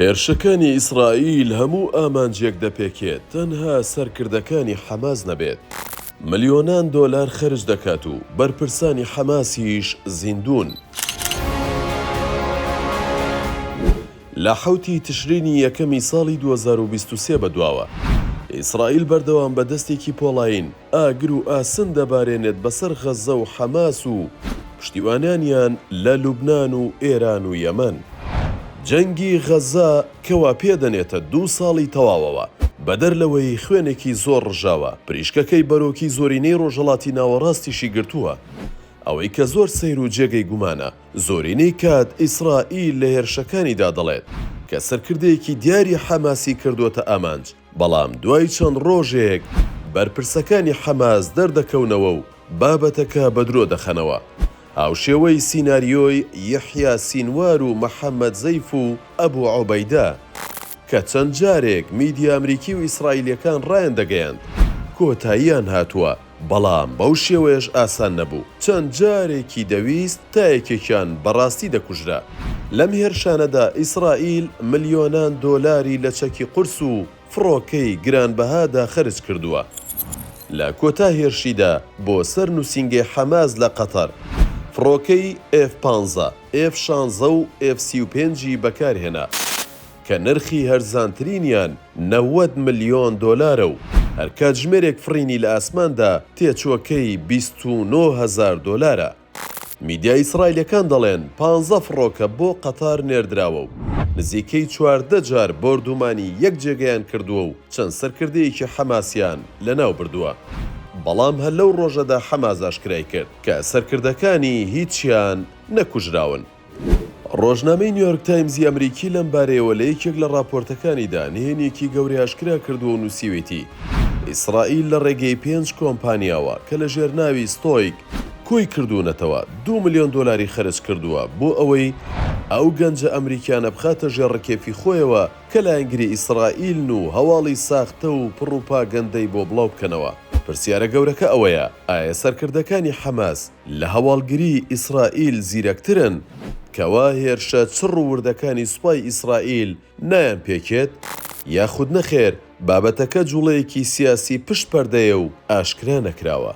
هێرشەکانی ئیسرائیل هەموو ئامانجێک دەپێکێت تەنها سەرکردەکانی حەماس نەبێت. ملیۆنان دۆلار خەرج دەکات و بەرپرسانی حەماسیش زیندوون. لە 7 تشرینی یەکەمی ساڵی 2023 بەدواوە ئیسرائیل بەردەوام بە دەستێکی پۆڵاین ئاگر و ئاسن دەبارێنێت بەسەر غەزە و حەماس و پشتیوانیان لە لوبنان و ئێران و یەمەن. جەنگی غەزە کەوا پێدەنێتە 2 ساڵی تەواوەوە بەدەر لەوەی خوێنێکی زۆر ڕژاوە، پریشکەکەی بەرۆکی زۆرینەی ڕۆژهەڵاتی ناوەڕاستیشی گرتووە. ئەوەی کە زۆر سەیر و جێگەی گومانە زۆرینەی کات ئیسرائیل لە هێرشەکانیدا دەڵێت کە سەرکردەیەکی دیاری حەماسی کردوتە ئامانج، بەڵام دوای چەند ڕۆژێک بەرپرسەکانی حەماس دەردەکەونەوە و بابەتەکە بەدرۆ دەخەنەوە. هاوشێوەی سیناریۆی یەحیا سینوار و مەحەممەد زەیف و ئەبوو عوبەیدە کە چەند جارێک میدیا ئەمریکی و ئیسرائیلیەکان ڕایان دەگەیاند کۆتاییان هاتووە، بەڵام بەو شێوەیەش ئاسان نەبوو. چەند جارێکی دەویست تا یەکێکیان بەڕاستی دەکوژرا. لەم هێرشانەدا ئیسرائیل ملیۆنان دۆلاری لە چەکی قورس و فڕۆکەی گرانبەهادا خەرج کردووە. لە کۆتا هێرشیدا بۆ سەر نووسینگەی حەماس لە قەتەر فڕۆکەی F-15، F-16 و F-35 بەکارهێنا کە نرخی هەرزانترینیان 90 ملیۆن دۆلارە و هەر کاتژمێرێک فڕینی لە ئاسماندا تێچووەکەی 29,000 دۆلارە. میدیا ئیسرائیلەکان دەڵێن 15 فڕۆکە بۆ قەتار نێردراوە و نزیکەی 14 جار بۆردومانی یەک جێگەیان کردووە و چەند سەرکردەیەکی حەماسیان لەناو بردووە. بەڵام هەر لەو ڕۆژەدا حەماس ئاشکرای کرد کە سەرکردەکانی هیچیان نەکوژراون. ڕۆژنامەی نیویۆرک تایمزی ئەمریکی لەم بارەیەوە لە یەکێک لە راپۆرتەکانیدا نهێنیەکی گەورەی ئاشکرا کردووە و نووسیوێتی ئیسرائیل لە ڕێگەی 5 کۆمپانیاوە کە لە ژێرناوی ستۆیک کۆی کردوونەتەوە 2 ملیۆن دۆلاری خەرج کردووە بۆ ئەوەی ئەو گەنجە ئەمریکانە بخاتە ژێڕکێفی خۆیەوە کە لایەنگری ئیسرائیلن و هەواڵی ساختە و پڕوپاگەندەی بۆ بڵاو بکەنەوە. پرسیارە گەورەکە ئەوەیە ئایا سەرکردەکانی حەماس لە هەواڵگری ئیسرائیل زیرەکترن کەوا هێرشە چڕ و وردەکانی سوپای ئیسرائیل نایان پێکێت، یاخود نەخێر بابەتەکە جوڵەیەکی سیاسی پشت پەردەیە و ئاشکرا نەکراوە.